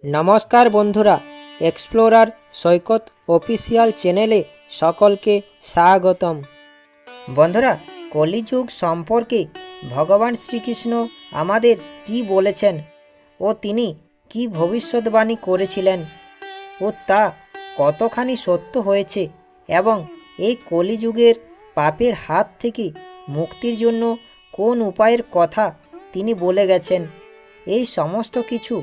নমস্কার বন্ধুরা, এক্সপ্লোরার সৈকত অফিসিয়াল চ্যানেলে সকলকে স্বাগতম। বন্ধুরা, কলিযুগ সম্পর্কে ভগবান শ্রীকৃষ্ণ আমাদের কি বলেছেন ও তিনি কি ভবিষ্যৎবাণী করেছিলেন ও তা কতখানি সত্য হয়েছে এবং এই কলিযুগের পাপের হাত থেকে মুক্তির জন্য কোন উপায়ের কথা তিনি বলে গেছেন, এই সমস্ত কিছু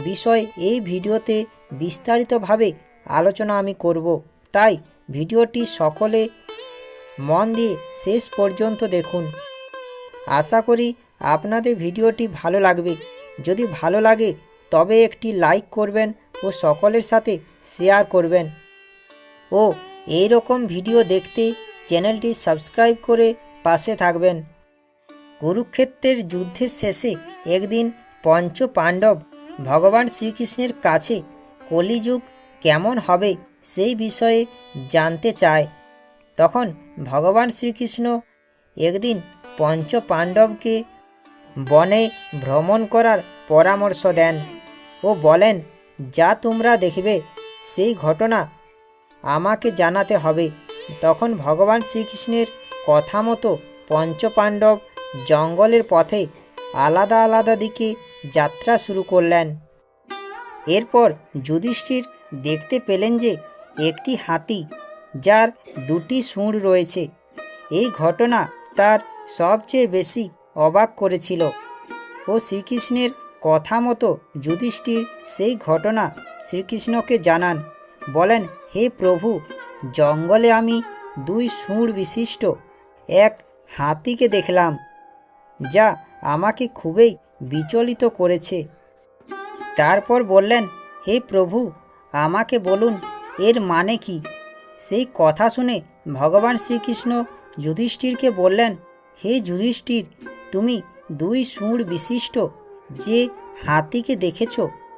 বিষয় এই ভিডিওতে বিস্তারিতভাবে আলোচনা আমি করব। তাই ভিডিওটি সকলে মন দিয়ে শেষ পর্যন্ত দেখুন। আশা করি আপনাদের ভিডিওটি ভালো লাগবে। যদি ভালো লাগে তবে একটি লাইক করবেন ও সকলের সাথে শেয়ার করবেন ও এই রকম ভিডিও দেখতে চ্যানেলটি সাবস্ক্রাইব করে পাশে থাকবেন। কুরুক্ষেত্রের যুদ্ধের শেষে একদিন পঞ্চ পাণ্ডব ভগবান শ্রীকৃষ্ণের কাছে কলিযুগ কেমন হবে সেই বিষয়ে জানতে চায়। তখন ভগবান শ্রীকৃষ্ণ একদিন পঞ্চ পাণ্ডবকে বনে ভ্রমণ করার পরামর্শ দেন ও বলেন, যা তোমরা দেখবে সেই ঘটনা আমাকে জানাতে হবে। তখন ভগবান শ্রীকৃষ্ণের কথা মতো পঞ্চপাণ্ডব জঙ্গলের পথে আলাদা আলাদা দিকে যাত্রা শুরু করলেন। এরপর যুধিষ্ঠির দেখতে পেলেন যে একটি হাতি যার দুটি শুঁড় রয়েছে। এই ঘটনা তার সবচেয়ে বেশি অবাক করেছিল ও শ্রীকৃষ্ণের কথা মতো যুধিষ্ঠির সেই ঘটনা শ্রীকৃষ্ণকে জানান। বলেন, হে প্রভু, জঙ্গলে আমি দুই শুঁড় বিশিষ্ট এক হাতিকে দেখলাম, যা আমাকে খুবই বিচলিত করেছে। তারপর বললেন, হে প্রভু, আমাকে বলুন এর মানে কি? সেই কথা শুনে ভগবান শ্রীকৃষ্ণ যুধিষ্ঠিরকে বললেন, হে যুধিষ্ঠির, তুমি দুই শুঁড় বিশিষ্ট যে হাতিকে দেখেছ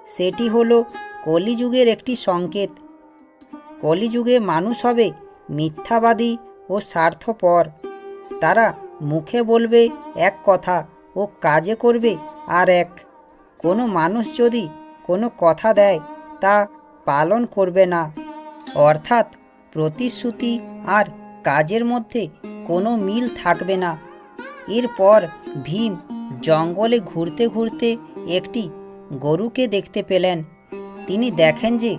সেটি হলো কলিযুগের একটি সংকেত। কলিযুগে মানুষ হবে মিথ্যাবাদী ও স্বার্থপর। তারা মুখে বলবে এক কথা ও কাজে করবে আর এক। কোনো মানুষ যদি কোনো কথা দেয় তা পালন করবে না, অর্থাৎ প্রতিশ্রুতি আর কাজের মধ্যে কোনো মিল থাকবে না। এরপর ভীম জঙ্গলে ঘুরতে ঘুরতে একটি গরুকে দেখতে পেলেন। তিনি দেখেন যে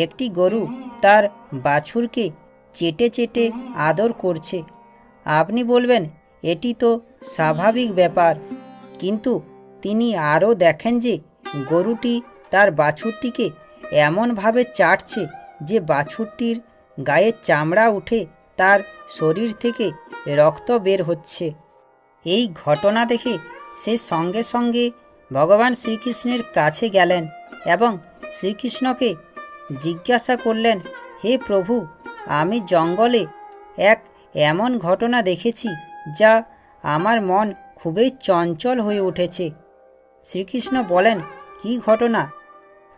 একটি গরু তার বাছুরকে চেটে চেটে আদর করছে। আপনি বলবেন এটি তো স্বাভাবিক ব্যাপার, কিন্তু তিনি আরও দেখেন যে গরুটি তার বাছুরটিকে এমনভাবে চাটছে যে বাছুরটির গায়ের চামড়া উঠে তার শরীর থেকে রক্ত বের হচ্ছে। এই ঘটনা দেখে সে সঙ্গে সঙ্গে ভগবান শ্রীকৃষ্ণের কাছে গেলেন এবং শ্রীকৃষ্ণকে জিজ্ঞাসা করলেন, হে প্রভু, আমি জঙ্গলে এক এমন ঘটনা দেখেছি যা আমার মন খুবই চঞ্চল হয়ে উঠেছে। শ্রীকৃষ্ণ বলেন, কি ঘটনা?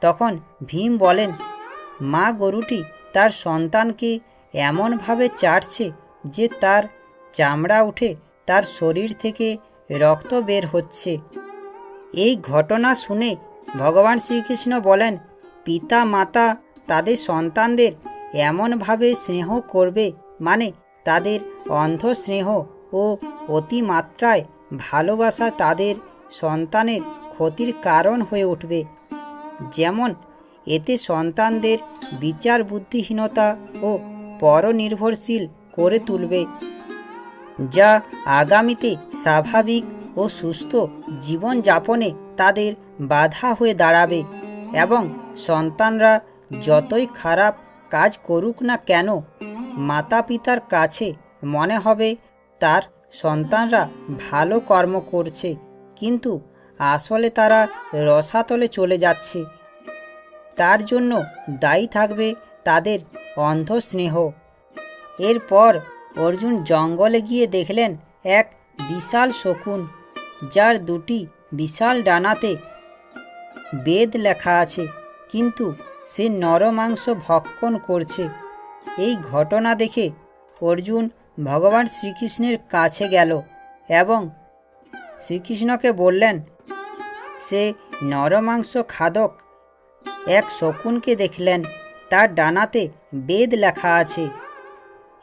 তখন ভীম বলেন, মা গরুটি তার সন্তানকে এমনভাবে চাটছে যে তার চামড়া উঠে তার শরীর থেকে রক্ত বের হচ্ছে। এই ঘটনা শুনে ভগবান শ্রীকৃষ্ণ বলেন, পিতা মাতা তাদের সন্তানদের এমনভাবে স্নেহ করবে, মানে তাদের অন্ধ স্নেহ ও অতিমাত্রায় ভালোবাসা তাদের সন্তানের ক্ষতির কারণ হয়ে উঠবে। যেমন এতে সন্তানদের বিচার বুদ্ধিহীনতা ও পরনির্ভরশীল করে তুলবে, যা আগামীতে স্বাভাবিক ও সুস্থ জীবনযাপনে তাদের বাধা হয়ে দাঁড়াবে এবং সন্তানরা যতই খারাপ কাজ করুক না কেন, মাতা পিতার কাছে মনে হবে তার সন্তানরা ভালো কর্ম করছে, কিন্তু আসলে তারা রসাতলে চলে যাচ্ছে। তার জন্য দায়ী থাকবে তাদের অন্ধ স্নেহ। এরপর অর্জুন জঙ্গলে গিয়ে দেখলেন এক বিশাল শকুন, যার দুটি বিশাল ডানাতে বেদ লেখা আছে, কিন্তু সে নরমাংস ভক্ষণ করছে। এই ঘটনা দেখে অর্জুন ভগবান শ্রীকৃষ্ণের কাছে গেল এবং শ্রীকৃষ্ণকে বললেন, সে নরমাংস খাদক এক শকুনকে দেখলেন, তার ডানাতে বেদ লেখা আছে।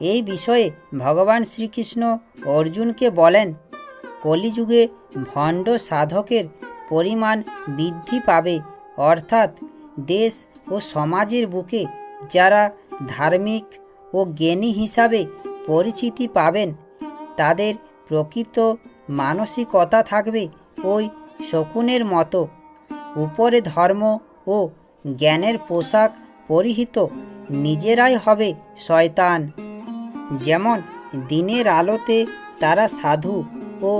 এই বিষয়ে ভগবান শ্রীকৃষ্ণ অর্জুনকে বলেন, কলিযুগে ভণ্ড সাধকের পরিমাণ বৃদ্ধি পাবে, অর্থাৎ দেশ ও সমাজের বুকে যারা ধার্মিক ও জ্ঞানী হিসাবে পরিচিতি পাবেন, তাদের প্রকৃত মানসিকতা থাকবে ওই শকুনের মতো। উপরে ধর্ম ও জ্ঞানের পোশাক পরিহিত নিজেরাই হবে শয়তান। যেমন দিনের আলোতে তারা সাধু ও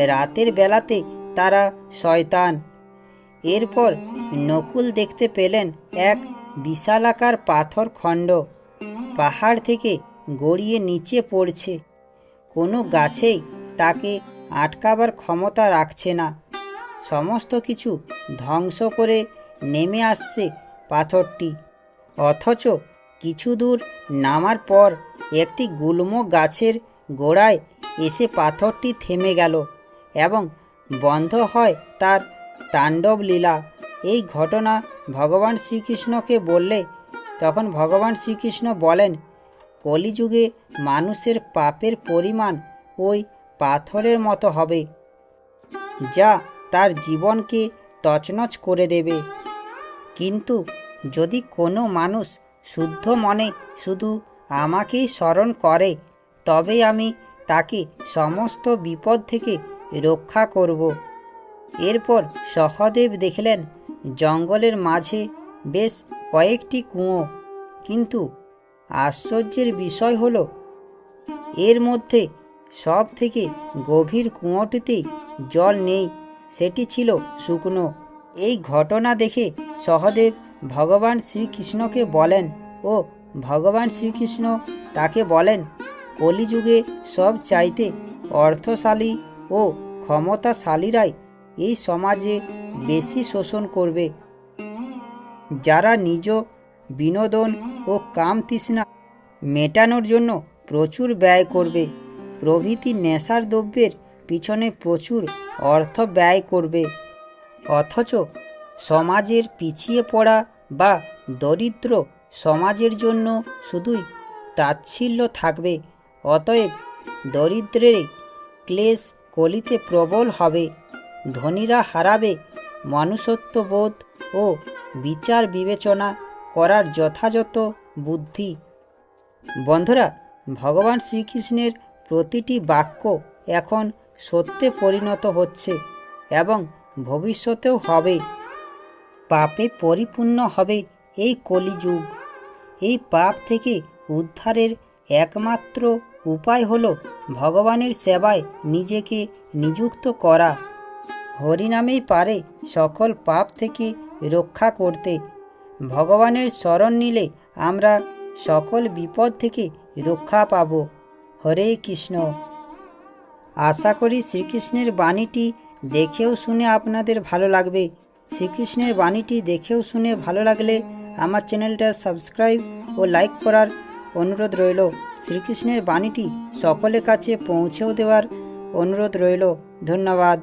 রাতের বেলাতে তারা শয়তান। এরপর নকুল দেখতে পেলেন এক বিশালাকার পাথর খণ্ড পাহাড় থেকে গড়িয়ে নিচে পড়ছে। কোনো গাছেই তাকে আটকাবার ক্ষমতা রাখছে না। সমস্ত কিছু ধ্বংস করে নেমে আসছে পাথরটি। অথচ কিছু দূর নামার পর একটি গুল্ম গাছের গোড়ায় এসে পাথরটি থেমে গেল এবং বন্ধ হয় তার তাণ্ডব লীলা। এই ঘটনা ভগবান শ্রীকৃষ্ণকে বললে তখন ভগবান শ্রীকৃষ্ণ বলেন, কলিযুগে মানুষের পাপের পরিমাণ ওই পাথরের মতো হবে, যা তার জীবনকে তছনছ করে দেবে। কিন্তু যদি কোনো মানুষ শুদ্ধ মনে শুধু আমাকেই স্মরণ করে, তবে আমি তাকে সমস্ত বিপদ থেকে রক্ষা করব। এরপর সহদেব দেখলেন জঙ্গলের মাঝে বেশ কয়েকটি কুয়ো, কিন্তু আশ্চর্যের বিষয় হলো এর মধ্যে সব থেকে গভীর কুয়োটিতে জল নেই, সেটি ছিল শুকনো। এই ঘটনা দেখে সহদেব ভগবান শ্রীকৃষ্ণকে বলেন ও ভগবান শ্রীকৃষ্ণ তাকে বলেন, কলিযুগে সব চাইতে অর্থশালী ও ক্ষমতাশালীরাই এই সমাজে বেশি শোষণ করবে। যারা নিজ বিনোদন ও কাম তৃষ্ণা মেটানোর জন্য প্রচুর ব্যয় করবে, প্রভৃতি নেশার দ্রব্যের পিছনে প্রচুর অর্থ ব্যয় করবে। অথচ সমাজের পিছিয়ে পড়া বা দরিদ্র সমাজের জন্য শুধুই তাচ্ছিল্য থাকবে। অতএব দরিদ্রের ক্লেশ কলিতে প্রবল হবে, ধনীরা হারাবে মনুষ্যত্ববোধ ও বিচার বিবেচনা করার যথাযথ বুদ্ধি। বন্ধুরা, ভগবান শ্রীকৃষ্ণের প্রতিটি বাক্য এখন সত্যে পরিণত হচ্ছে এবং ভবিষ্যতেও হবে। পাপে পরিপূর্ণ হবে এই কলিযুগ। এই পাপ থেকে উদ্ধারের একমাত্র উপায় হলো ভগবানের সেবায় নিজেকে নিযুক্ত করা। হরিনামেই পারে সকল পাপ থেকে রক্ষা করতে। ভগবানের শরণ নিলে আমরা সকল বিপদ থেকে রক্ষা পাব। হরে কৃষ্ণ। আশা করি শ্রীকৃষ্ণের বাণীটি দেখেও শুনে আপনাদের ভালো লাগবে। শ্রীকৃষ্ণের বাণীটি দেখেও শুনে ভালো লাগলে আমার চ্যানেলটা সাবস্ক্রাইব ও লাইক করার অনুরোধ রইল। শ্রীকৃষ্ণের বাণীটি সকলের কাছে পৌঁছেও দেওয়ার অনুরোধ রইল। ধন্যবাদ।